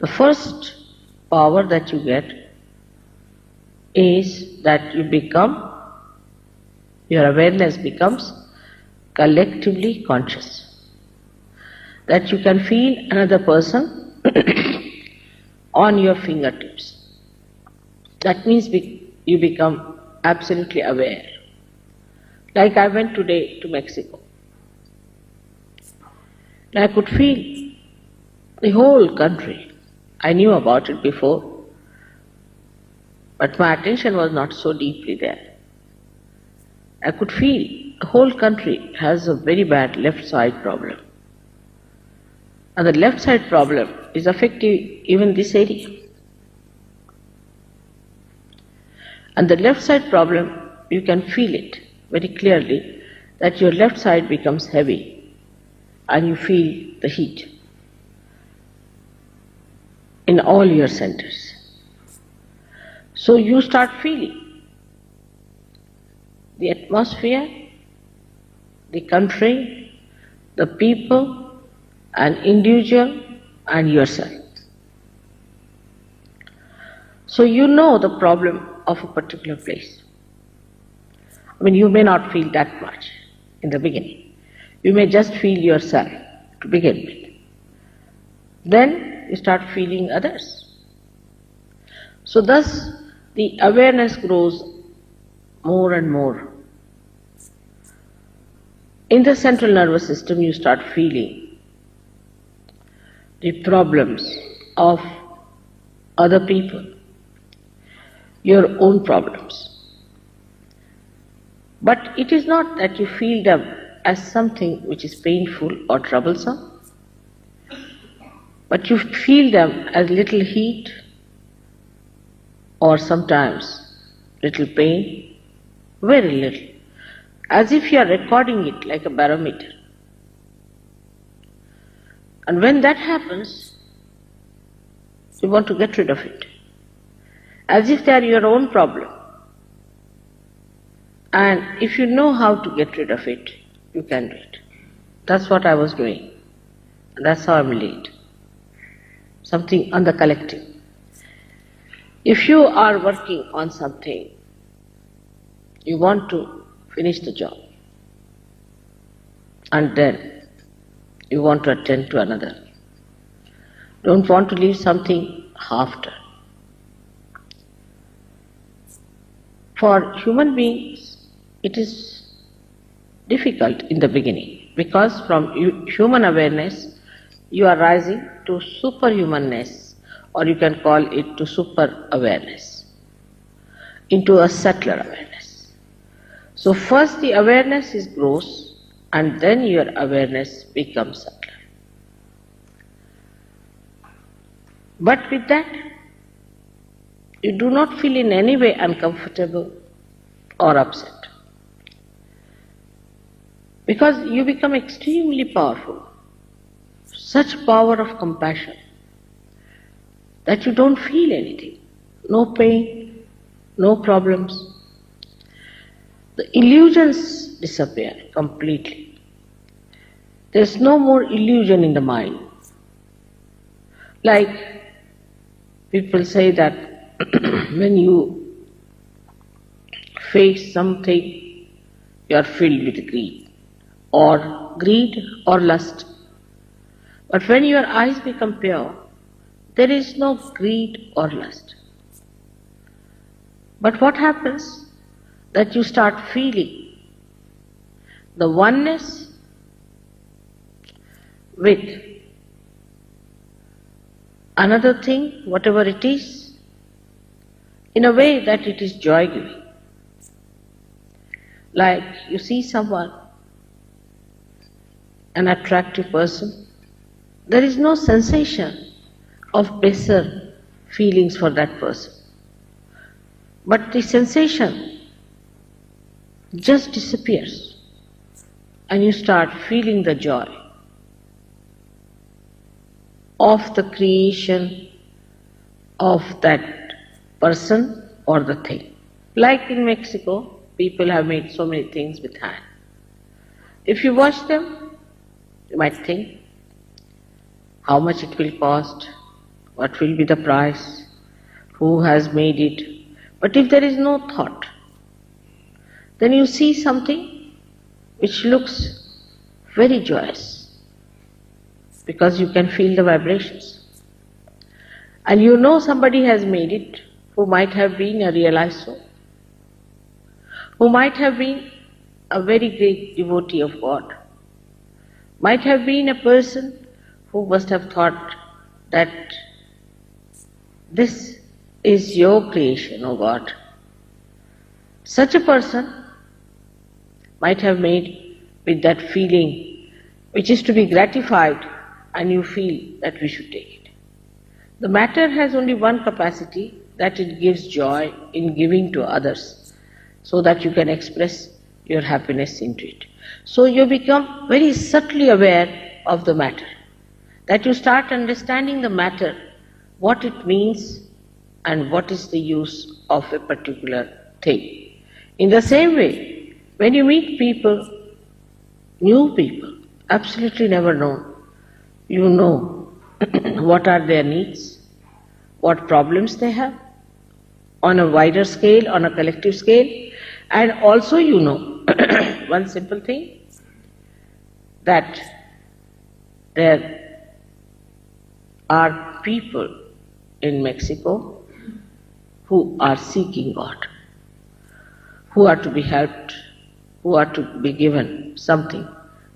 The first power that you get is that your awareness becomes collectively conscious. That you can feel another person on your fingertips. That means you become absolutely aware. Like I went today to Mexico. I could feel the whole country. I knew about it before, but my attention was not so deeply there. I could feel the whole country has a very bad left side problem. And the left side problem is affecting even this area. And the left side problem, you can feel it very clearly, that your left side becomes heavy and you feel the heat in all your centers. So you start feeling the atmosphere, the country, the people, an individual and yourself. So you know the problem of a particular place. I mean, you may not feel that much in the beginning. You may just feel yourself to begin with. Then you start feeling others. So thus the awareness grows more and more. In the central nervous system you start feeling the problems of other people, your own problems. But it is not that you feel them as something which is painful or troublesome, but you feel them as little heat or sometimes little pain, very little, as if you are recording it like a barometer. And when that happens, you want to get rid of it, as if they are your own problem. And if you know how to get rid of it, you can do it. That's what I was doing. That's how I'm late. Something on the collective. If you are working on something, you want to finish the job, and then you want to attend to another. Don't want to leave something half done. For human beings, it is difficult in the beginning, because from human awareness you are rising to superhumanness, or you can call it to super awareness, into a subtler awareness. So first the awareness is gross, and then your awareness becomes subtler. But with that, you do not feel in any way uncomfortable or upset, because you become extremely powerful, such power of compassion that you don't feel anything, no pain, no problems. The illusions disappear completely. There's no more illusion in the mind. Like people say that when you face something, you are filled with greed or lust. But when your eyes become pure, there is no greed or lust. But what happens? That you start feeling the oneness with another thing, whatever it is, in a way that it is joy-giving. Like you see someone, an attractive person, there is no sensation of baser feelings for that person. But the sensation just disappears, and you start feeling the joy of the creation of that person or the thing. Like in Mexico, people have made so many things with hand. If you watch them, you might think how much it will cost, what will be the price, who has made it. But if there is no thought, then you see something which looks very joyous, because you can feel the vibrations. And you know somebody has made it, who might have been a realized soul, who might have been a very great devotee of God, might have been a person who must have thought that this is your creation, O God. Such a person might have made with that feeling which is to be gratified, and you feel that we should take it. The matter has only one capacity, that it gives joy in giving to others, so that you can express your happiness into it. So you become very subtly aware of the matter, that you start understanding the matter, what it means and what is the use of a particular thing. In the same way, when you meet people, new people, absolutely never known, you know what are their needs, what problems they have, on a wider scale, on a collective scale, and also you know one simple thing, that there are people in Mexico who are seeking God, who are to be helped, who are to be given something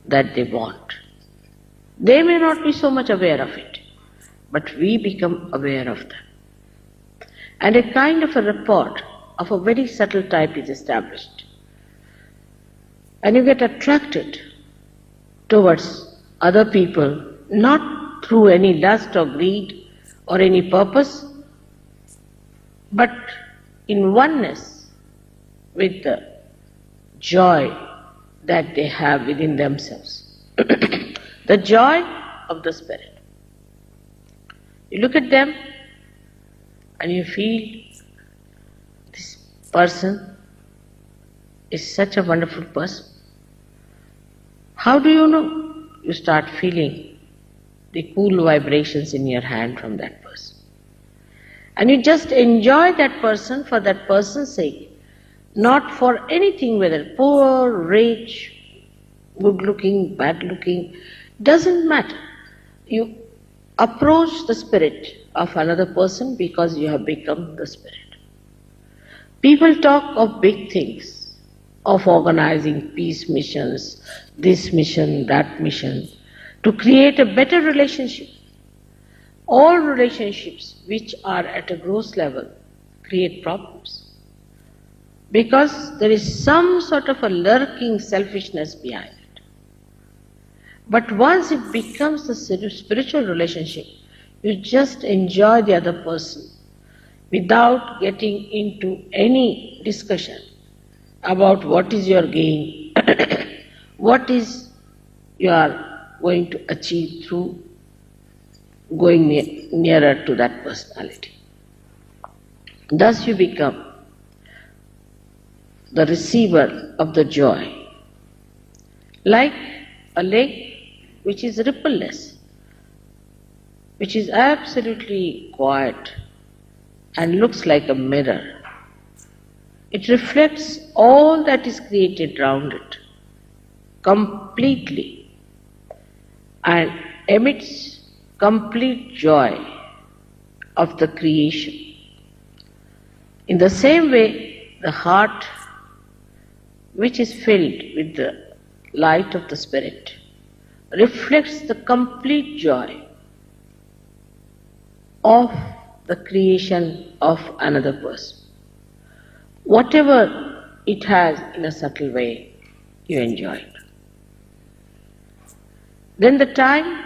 that they want. They may not be so much aware of it, but we become aware of them. And a kind of a rapport of a very subtle type is established. And you get attracted towards other people, not through any lust or greed or any purpose, but in oneness with the joy that they have within themselves. The joy of the Spirit. You look at them and you feel this person is such a wonderful person. How do you know? You start feeling the cool vibrations in your hand from that person. And you just enjoy that person for that person's sake, not for anything, whether poor, rich, good looking, bad looking, doesn't matter. You approach the spirit of another person because you have become the spirit. People talk of big things, of organizing peace missions, this mission, that mission, to create a better relationship. All relationships which are at a gross level create problems, because there is some sort of a lurking selfishness behind it. But once it becomes a spiritual relationship, you just enjoy the other person without getting into any discussion about what is your gain, what is you are going to achieve through going nearer to that personality. Thus you become the receiver of the joy, like a lake which is rippleless, which is absolutely quiet and looks like a mirror. It reflects all that is created round it completely and emits complete joy of the creation. In the same way, the heart, which is filled with the light of the Spirit, reflects the complete joy of the creation of another person. Whatever it has in a subtle way, you enjoy it. Then the time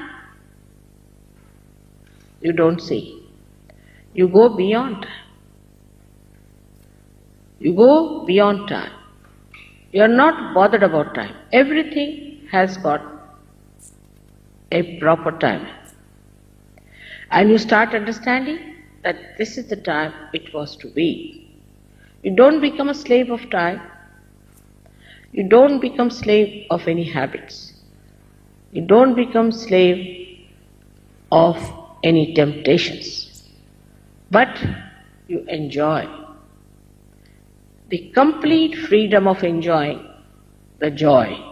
you don't see. You go beyond time. You go beyond time. You are not bothered about time. Everything has got a proper time. And you start understanding that this is the time it was to be. You don't become a slave of time. You don't become slave of any habits. You don't become slave of any temptations, but you enjoy. The complete freedom of enjoying the joy.